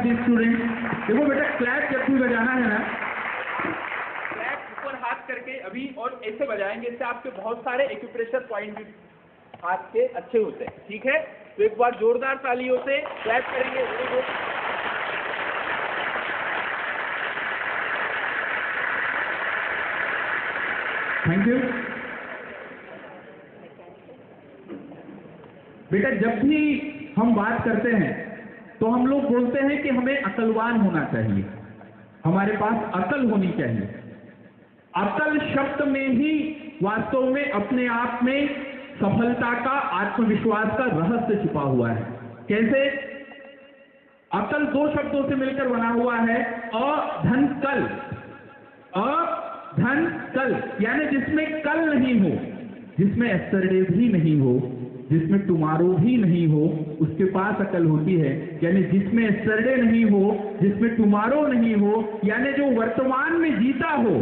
The student. देखो बेटा, clap जब भी बजाना है ना, क्लैप ऊपर हाथ करके अभी और ऐसे बजाएंगे, इससे आपके बहुत सारे एक्यूप्रेशर पॉइंट भी हाथ के अच्छे होते हैं। ठीक है, तो एक बार जोरदार तालियों से क्लैप करेंगे। Very good. थैंक यू बेटा। जब भी हम बात करते हैं तो हम लोग बोलते हैं कि हमें अकलवान होना चाहिए, हमारे पास अकल होनी चाहिए। अकल शब्द में ही वास्तव में अपने आप में सफलता का, आत्मविश्वास का रहस्य छिपा हुआ है। कैसे? अकल दो शब्दों से मिलकर बना हुआ है, अधन कल। अधन कल यानी जिसमें कल नहीं हो, जिसमें एस्टरडे भी नहीं हो, जिसमें टुमारो भी नहीं हो, उसके पास अकल होती है। यानी जिसमें एस्टरडे नहीं हो, जिसमें टुमारो नहीं हो, यानी जो वर्तमान में जीता हो,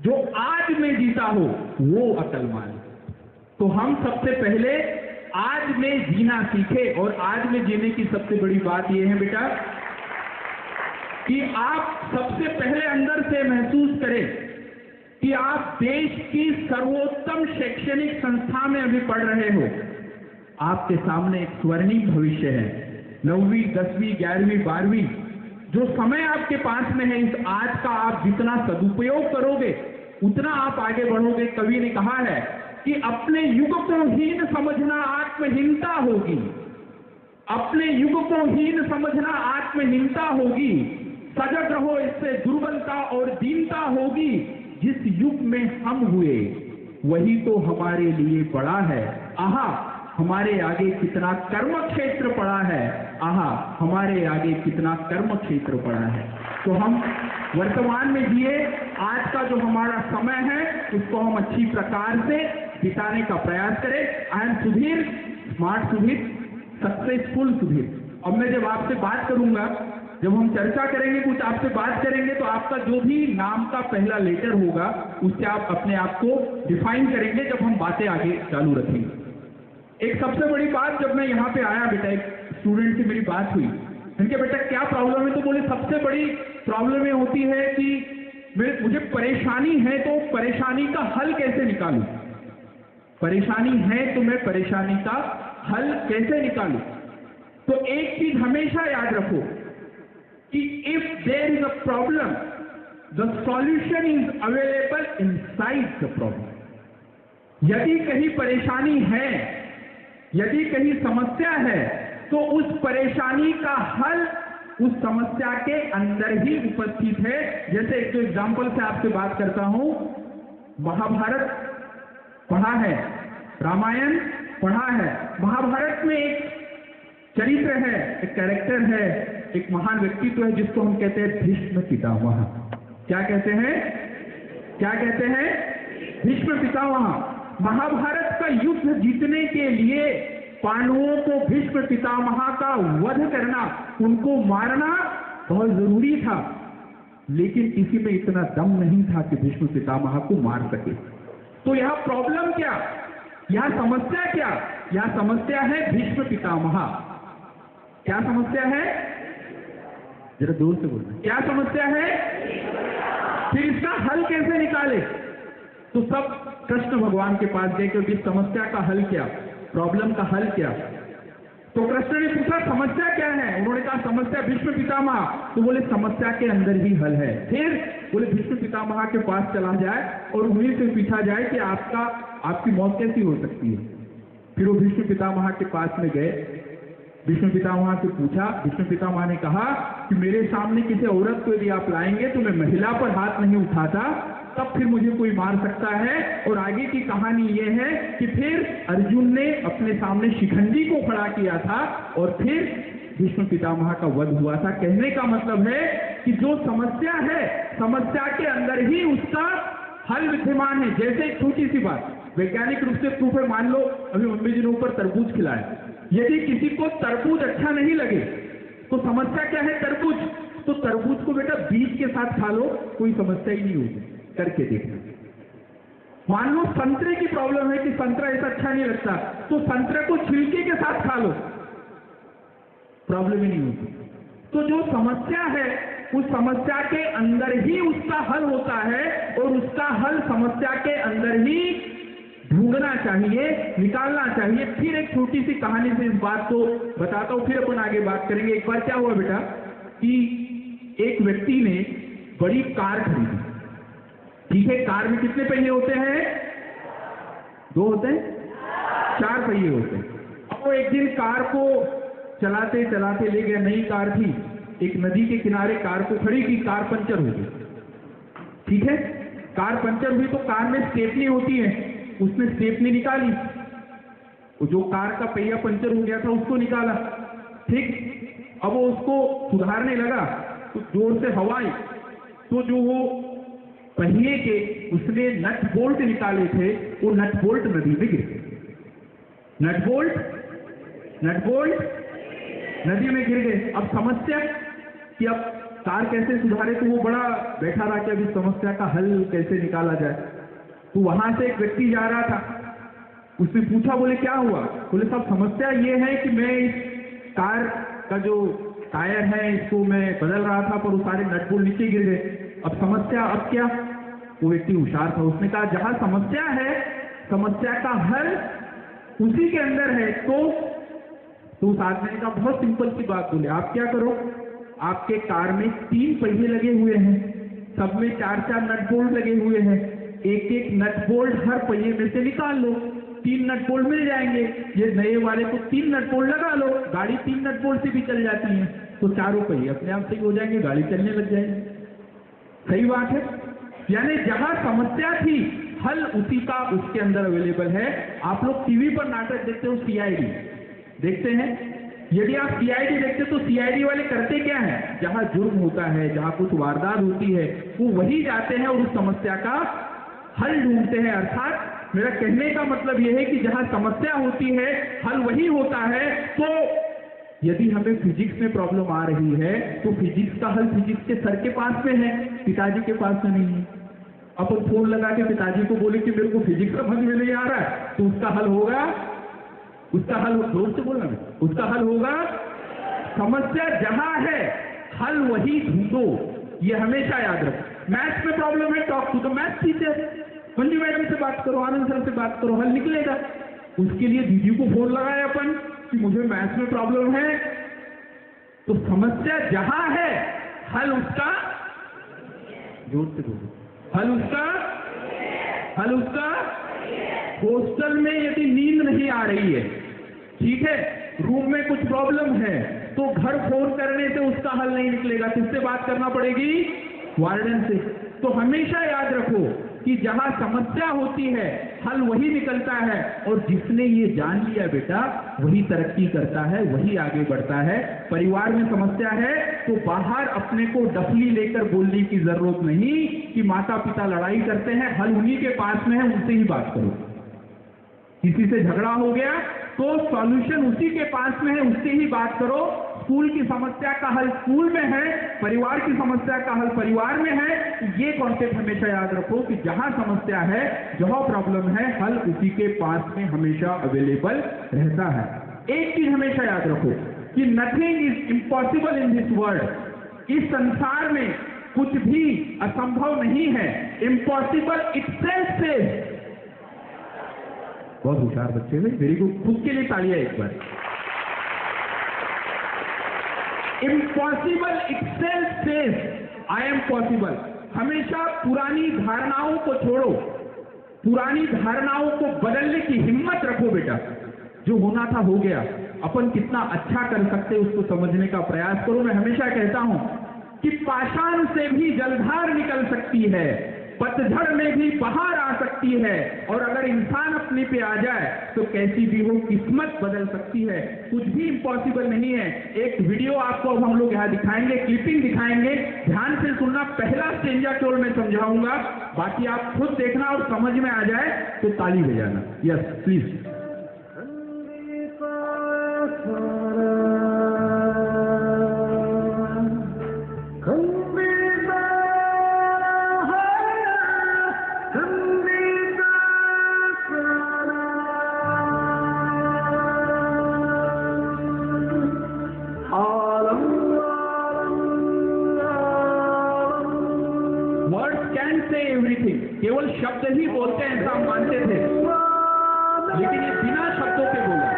जो आज में जीता हो, वो अकलमान। तो हम सबसे पहले आज में जीना सीखे। और आज में जीने की सबसे बड़ी बात यह है बेटा कि आप सबसे पहले अंदर से महसूस करें कि आप देश की सर्वोत्तम शैक्षणिक संस्था में अभी पढ़ रहे हो। आपके सामने एक स्वर्णिम भविष्य है। 9वीं, 10वीं, 11वीं, 12वीं जो समय आपके पास में है, इस आज का आप जितना सदुपयोग करोगे उतना आप आगे बढ़ोगे। कवि ने कहा है कि अपने युग को हीन समझना आत्महीनता होगी। अपने युग को हीन समझना आत्महीनता होगी। सजग रहो, इससे दुर्बलता और दीनता होगी। जिस युग में हम हुए वही तो हमारे लिए बड़ा है। आहा, हमारे आगे कितना कर्म क्षेत्र पड़ा है। आहा, हमारे आगे कितना कर्म क्षेत्र पड़ा है। तो हम वर्तमान में जिए, आज का जो हमारा समय है उसको हम अच्छी प्रकार से बिताने का प्रयास करें। I am Sudhir, smart Sudhir, successful Sudhir. अब मैं जब आपसे बात करूंगा, जब हम चर्चा करेंगे, कुछ आपसे बात करेंगे, तो आपका जो भी नाम का पहला लेटर होगा उससे आप अपने आप को डिफाइन करेंगे जब हम बातें आगे चालू रखेंगे। एक सबसे बड़ी बात, जब मैं यहाँ पे आया बेटा, एक स्टूडेंट से मेरी बात हुई, इनके बेटा क्या प्रॉब्लम है, तो बोले सबसे बड़ी प्रॉब्लम ये होती है कि मुझे परेशानी है, तो परेशानी का हल कैसे निकालूं। परेशानी है तो मैं परेशानी का हल कैसे निकालूं। तो एक चीज हमेशा याद रखो कि if there is a problem, the solution is available inside the problem. यदि कहीं परेशानी है, यदि कहीं समस्या है, तो उस परेशानी का हल उस समस्या के अंदर ही उपस्थित है। जैसे एक तो एग्जाम्पल से आपसे बात करता हूं, महाभारत पढ़ा है, रामायण पढ़ा है। महाभारत में एक चरित्र है, एक कैरेक्टर है, एक महान व्यक्तित्व है जिसको हम कहते हैं भीष्म पितामह। क्या कहते हैं? क्या कहते हैं? भीष्म पितामह। महाभारत का युद्ध जीतने के लिए पांडवों को भीष्म पितामह का वध करना, उनको मारना बहुत जरूरी था, लेकिन किसी में इतना दम नहीं था कि भीष्म पितामह को मार सके। तो यह प्रॉब्लम क्या, यह समस्या क्या? यह समस्या है भीष्म पितामह। क्या समस्या है? जरा दूर से बोलना, क्या समस्या है? फिर इसका हल कैसे निकाले? तो सब कृष्ण भगवान के पास गए, क्योंकि समस्या का हल क्या, प्रॉब्लम का हल क्या। तो कृष्ण ने पूछा समस्या क्या है? उन्होंने कहा समस्या भीष्म पितामह। तो बोले समस्या के अंदर ही हल है। फिर बोले भीष्म पितामह के पास चला जाए और उन्हीं से पूछा जाए कि आपकी मौत कैसी हो सकती है। फिर वो भीष्म पितामह के पास में गए, भीष्म पितामह से पूछा। भीष्म पितामह ने कहा कि मेरे सामने किसी औरत को यदि आप लाएंगे तो मैं महिला पर हाथ नहीं उठाता, तब फिर मुझे कोई मार सकता है। और आगे की कहानी ये है कि फिर अर्जुन ने अपने सामने शिखंडी को खड़ा किया था और फिर भीष्म पितामह का वध हुआ था। कहने का मतलब है कि जो समस्या है, समस्या के अंदर ही उसका हल विद्यमान है। जैसे एक छोटी सी बात, वैज्ञानिक रूप से प्रूफ है। मान लो अभी 19 दिनों पर तरबूज खिलाए, यदि किसी को तरबूज अच्छा नहीं लगे तो समस्या क्या है? तरबूज। तो तरबूज को बेटा बीज के साथ खा लो, कोई समस्या ही नहीं होगी। करके देखना। मान लो संतरे की प्रॉब्लम है कि संतरा ऐसा अच्छा नहीं लगता, तो संतरे को छिलके के साथ खा लो, प्रॉब्लम ही नहीं होती। तो जो समस्या है उस समस्या के अंदर ही उसका हल होता है, और उसका हल समस्या के अंदर ही ढूंढना चाहिए, निकालना चाहिए। फिर एक छोटी सी कहानी से इस बात को बताता हूँ, फिर अपन आगे बात करेंगे। एक बार क्या हुआ बेटा कि एक व्यक्ति ने बड़ी कार खरीदी। ठीक है, कार में कितने पहिए होते हैं? 2 होते हैं, 4 पहिए होते हैं। अब वो एक दिन कार को चलाते चलाते ले गया, नई कार थी, एक नदी के किनारे कार को खड़ी की, कार पंचर हो गई। ठीक है, कार पंचर हुई तो कार में स्टेपनी होती है, उसने स्टेपनी निकाली, वो जो कार का पहिया पंचर हो गया था उसको निकाला। ठीक, अब वो उसको सुधारने लगा तो जोर से हवा आई, तो जो वो पहिए के उसने नट बोल्ट निकाले थे, वो नट बोल्ट नदी में गिर गए। नट बोल्ट नदी में गिर गए। अब समस्या कि अब कार कैसे सुधारे, तो वो बड़ा बैठा रहा कि अब इस समस्या का हल कैसे निकाला जाए। तो वहां से एक व्यक्ति जा रहा था, उसने पूछा, बोले क्या हुआ? बोले साहब समस्या ये है कि मैं इस कार का जो टायर है इसको मैं बदल रहा था, पर वो सारे नट बोल्ट नीचे गिर गए। अब समस्या, अब क्या? वो व्यक्ति होशियार था, उसने कहा जहां समस्या है, समस्या का हल उसी के अंदर है। तो उस आदमी ने कहा बहुत सिंपल सी बात बोले, आप क्या करो, आपके कार में 3 पहिए लगे हुए हैं, सब में 4-4 नट बोल्ट लगे हुए हैं, एक नट बोल्ट हर पहिए में से निकाल लो, 3 नट बोल्ट मिल जाएंगे। ये नए वाले को 3 नट बोल्ट लगा लो, गाड़ी 3 नट बोल्ट से भी चल जाती है, तो चारों पहिए अपने आप सही हो जाएंगे, गाड़ी चलने लग जाएगी। सही बात है। यानी जहां समस्या थी, हल उसी का उसके अंदर अवेलेबल है। आप लोग टीवी पर नाटक देखते हो, सीआईडी देखते हैं, यदि आप सीआईडी देखते तो सीआईडी वाले करते क्या है, जहां जुर्म होता है, जहां कुछ वारदात होती है, वो वही जाते हैं और उस समस्या का हल ढूंढते हैं। अर्थात मेरा कहने का मतलब यह है कि जहां समस्या होती है, हल वही होता है। तो यदि हमें फिजिक्स में प्रॉब्लम आ रही है, तो फिजिक्स का हल फिजिक्स के सर के पास में है, पिताजी के पास में नहीं है। अपन फोन लगा के पिताजी को बोले कि मेरे को फिजिक्स समझ में नहीं आ रहा है, तो उसका हल होगा, उसका हल जोर से बोलना, उसका हल होगा। समस्या जहां है, हल वही ढूंढो, ये हमेशा याद रखो। मैथ्स में प्रॉब्लम है, talk to the maths teacher, Manju madam से बात करो, आनंद सर से बात करो, हल निकलेगा। उसके लिए दीदी को फोन लगाया अपन कि मुझे मैथ्स में प्रॉब्लम है। तो समस्या जहां है, हल उसका, जोर से बोलो, हल उसका हॉस्टल में यदि नींद नहीं आ रही है, ठीक है, रूम में कुछ प्रॉब्लम है, तो घर फोन करने से उसका हल नहीं निकलेगा, किससे बात करना पड़ेगी? वार्डन से। तो हमेशा याद रखो कि जहां समस्या होती है, हल वही निकलता है, और जिसने ये जान लिया बेटा, वही तरक्की करता है, वही आगे बढ़ता है। परिवार में समस्या है तो बाहर अपने को डफली लेकर बोलने की जरूरत नहीं कि माता पिता लड़ाई करते हैं, हल उन्हीं के पास में है, उनसे ही बात करो। किसी से झगड़ा हो गया तो सॉल्यूशन उसी के पास में है, उससे ही बात करो। स्कूल की समस्या का हल स्कूल में है, परिवार की समस्या का हल परिवार में है। ये कॉन्सेप्ट हमेशा याद रखो कि जहां समस्या है, जहां प्रॉब्लम है, हल उसी के पास में हमेशा अवेलेबल रहता है। एक चीज हमेशा याद रखो कि nothing is impossible in this world. इस संसार में कुछ भी असंभव नहीं है। इम्पॉसिबल इटसेल्फ से, बहुत होशियार बच्चे हैं, वेरी गुड, खुद के लिए तालियां एक बार। Impossible itself says I am possible. हमेशा पुरानी धारणाओं को छोड़ो, पुरानी धारणाओं को बदलने की हिम्मत रखो बेटा। जो होना था हो गया, अपन कितना अच्छा कर सकते उसको समझने का प्रयास करो। मैं हमेशा कहता हूं कि पाषाण से भी जलधार निकल सकती है, पतझड़ में भी बहार आ सकती है, और अगर इंसान अपने पे आ जाए तो कैसी भी हो किस्मत बदल सकती है। कुछ भी इम्पॉसिबल नहीं है। एक वीडियो आपको अब हम लोग यहाँ दिखाएंगे, क्लिपिंग दिखाएंगे, ध्यान से सुनना। पहला स्टेंजा केवल मैं समझाऊंगा, बाकी आप खुद देखना और समझ में आ जाए तो ताली बजाना। Yes please. से एवरीथिंग, केवल शब्द ही बोलते हैं ऐसा हम मानते थे, लेकिन ये बिना शब्दों के बोला।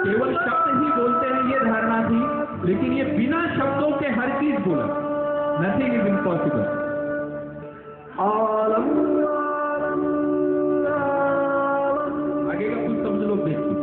केवल शब्द ही बोलते हैं ये धारणा थी, लेकिन ये बिना शब्दों के हर चीज बोला। Nothing is impossible. आगे का कुछ समझ लो, देखिए।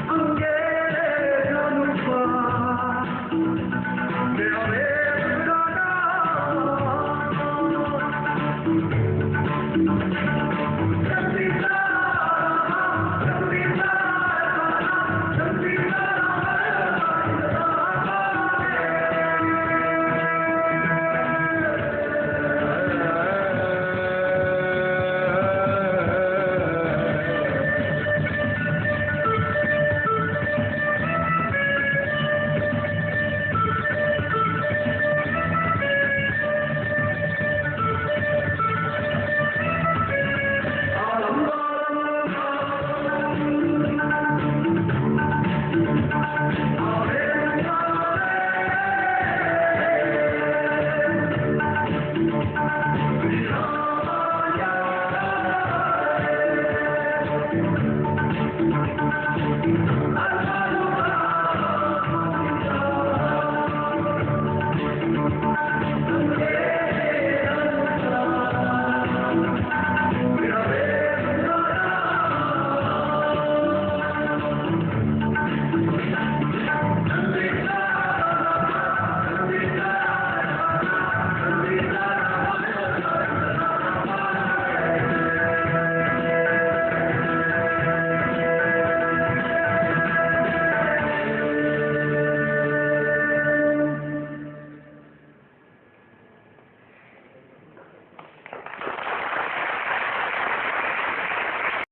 Oh